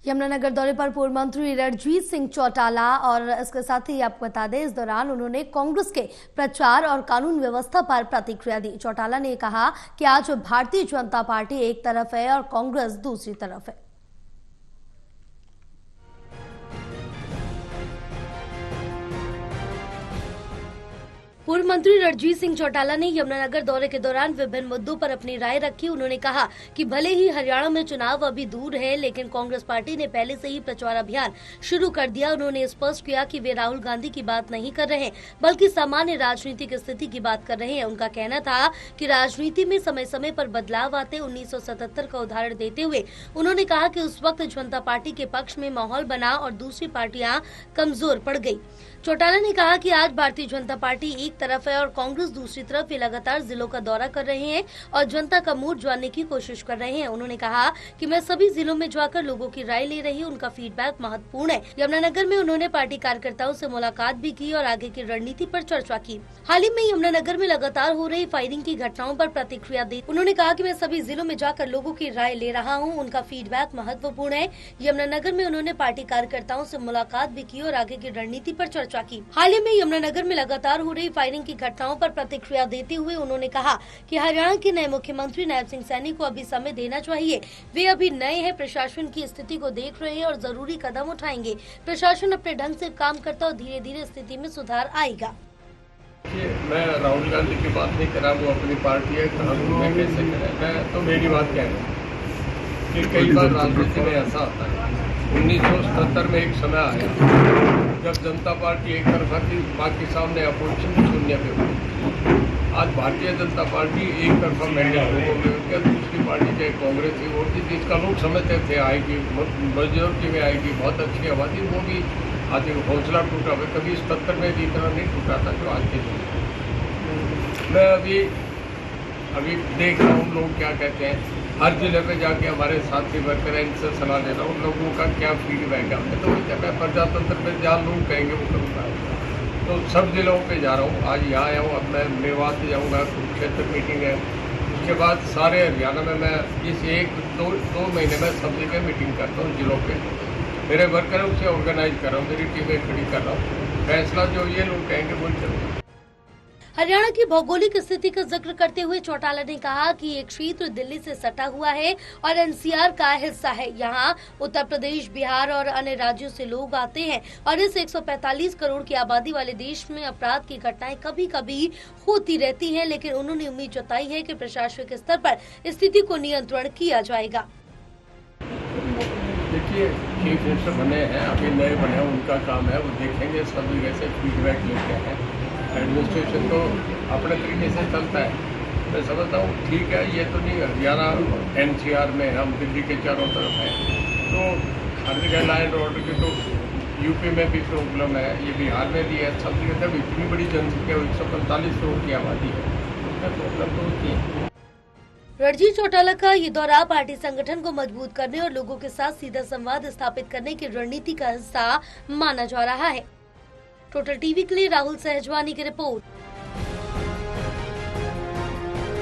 यमुनानगर दौरे पर पूर्व मंत्री रणजीत सिंह चौटाला और इसके साथ ही आपको बता दें, इस दौरान उन्होंने कांग्रेस के प्रचार और कानून व्यवस्था पर प्रतिक्रिया दी। चौटाला ने कहा कि आज भारतीय जनता पार्टी एक तरफ है और कांग्रेस दूसरी तरफ है। पूर्व मंत्री रणजीत सिंह चौटाला ने यमुनानगर दौरे के दौरान विभिन्न मुद्दों पर अपनी राय रखी। उन्होंने कहा कि भले ही हरियाणा में चुनाव अभी दूर है, लेकिन कांग्रेस पार्टी ने पहले से ही प्रचार अभियान शुरू कर दिया। उन्होंने स्पष्ट किया कि वे राहुल गांधी की बात नहीं कर रहे हैं, बल्कि सामान्य राजनीतिक स्थिति की बात कर रहे हैं। उनका कहना था कि राजनीति में समय समय पर बदलाव आते। 1977 का उदाहरण देते हुए उन्होंने कहा कि उस वक्त जनता पार्टी के पक्ष में माहौल बना और दूसरी पार्टियां कमजोर पड़ गई। चौटाला ने कहा कि आज भारतीय जनता पार्टी एक तरफ है और कांग्रेस दूसरी तरफ। वे लगातार जिलों का दौरा कर रहे हैं और जनता का मूड जानने की कोशिश कर रहे हैं। उन्होंने कहा कि मैं सभी जिलों में जाकर लोगों की राय ले रही हूं, उनका फीडबैक महत्वपूर्ण है। यमुनानगर में उन्होंने पार्टी कार्यकर्ताओं से मुलाकात भी की और आगे की रणनीति पर चर्चा की। हाल ही में यमुनानगर में लगातार हो रही फायरिंग की घटनाओं पर प्रतिक्रिया दी। उन्होंने कहा कि मैं सभी जिलों में जाकर लोगों की राय ले रहा हूँ, उनका फीडबैक महत्वपूर्ण है। यमुनानगर में उन्होंने पार्टी कार्यकर्ताओं से मुलाकात भी की और आगे की रणनीति पर चर्चा की। हाल ही में यमुनानगर में लगातार हो रही फायरिंग की घटनाओं पर प्रतिक्रिया देते हुए उन्होंने कहा कि हरियाणा के नए मुख्यमंत्री नायब सिंह सैनी को अभी समय देना चाहिए। वे अभी नए हैं, प्रशासन की स्थिति को देख रहे हैं और जरूरी कदम उठाएंगे। प्रशासन अपने ढंग से काम करता और धीरे धीरे स्थिति में सुधार आएगा। मैं राहुल गांधी की बात नहीं कर रहा, वो अपनी पार्टी है, कानून में कैसे करें। मैं तो मेरी बात कह रहा हूँ कि कई बार राजनीति में ऐसा होता है। 1977 में एक समय आया जब जनता पार्टी एक तरफा थी, बाकी सामने अपोजिशन शून्य पे हुई। आज भारतीय जनता पार्टी एक तरफा मैंडेट लोगों में क्या, दूसरी पार्टी चाहे कांग्रेस ही होती, जिसका लोग समझते थे आएगी, मेजोरिटी में आएगी, बहुत अच्छी आबादी, वो भी आज हौसला टूटा हुआ। कभी 77 में भी इतना नहीं टूटा था जो आज के दिन। मैं अभी देख रहा हूँ लोग क्या कहते हैं। हर जिले पे जाके हमारे साथी वर्कर हैं, इनसे सलाह ले रहा हूँ, लोगों का क्या फीडबैक है। मैं तो मैं प्रजातंत्र पे जहाँ लोग कहेंगे वो करूँगा। तो सब जिलों पे जा रहा हूँ। आज यहाँ आया हूँ, अब मैं मेवात जाऊँगा, कुरुक्षेत्र मीटिंग है। उसके बाद सारे हरियाणा में मैं इस दो महीने में सब जगह मीटिंग करता हूँ जिलों पे। मेरे वर्कर है उसे ऑर्गेनाइज कर रहा हूँ, मेरी टीमें खड़ी कर रहा हूँ। फैसला जो ये लोग कहेंगे वो चलूँगा। हरियाणा की भौगोलिक स्थिति का जिक्र करते हुए चौटाला ने कहा कि ये क्षेत्र दिल्ली से सटा हुआ है और एनसीआर का हिस्सा है। यहाँ उत्तर प्रदेश, बिहार और अन्य राज्यों से लोग आते हैं और इस 145 करोड़ की आबादी वाले देश में अपराध की घटनाएं कभी कभी होती रहती हैं, लेकिन उन्होंने उम्मीद जताई है कि प्रशासनिक स्तर पर स्थिति को नियंत्रण किया जाएगा। देखिए, चीफ मिनिस्टर बने हैं, अभी नए बने हैं, उनका काम है, वो देखेंगे सभी कैसे फीडबैक लेते हैं। एडमिनिस्ट्रेशन तो अपने तरीके से चलता है। मैं समझता हूँ ठीक है, ये तो नहीं हरियाणा एनसीआर में, हम दिल्ली के चारों तरफ हैं, तो हर जगह लॉ एंड ऑर्डर की तो यूपी में भी प्रॉब्लम है, ये बिहार में भी है। सब जगह जब इतनी बड़ी जनसंख्या 145 करोड़ की आबादी है, उसमें प्रॉब्लम तो होती है। रणजीत चौटाला का ये दौरा पार्टी संगठन को मजबूत करने और लोगों के साथ सीधा संवाद स्थापित करने की रणनीति का हिस्सा माना जा रहा है। टोटल टीवी के लिए राहुल सहजवानी की रिपोर्ट।